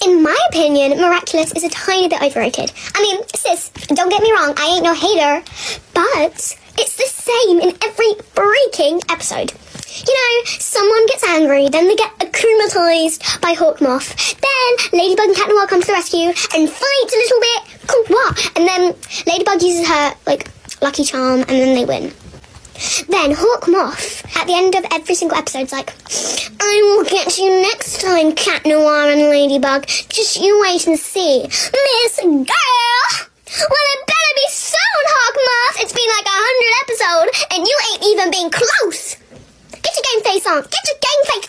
in my opinion, Miraculous is a tiny bit overrated. I mean, sis, don't get me wrong, I ain't no hater, but it's the same in every freaking episode. You know, someone gets angry, then they get acclimatized by Hawkmoth. Then Ladybug and Cat Noir come to the rescue and fight a little bit, and then Ladybug uses her, lucky charm, and then they win. Then Hawkmoth, at the end of every single episode, is like, I will get you next time, Cat Noir and Ladybug. Just you wait and see. Miss Girl! Well, it better be soon, Hawkmoth. It's been like 100 episodes, and you ain't even been close. Get your game face on. Get your game face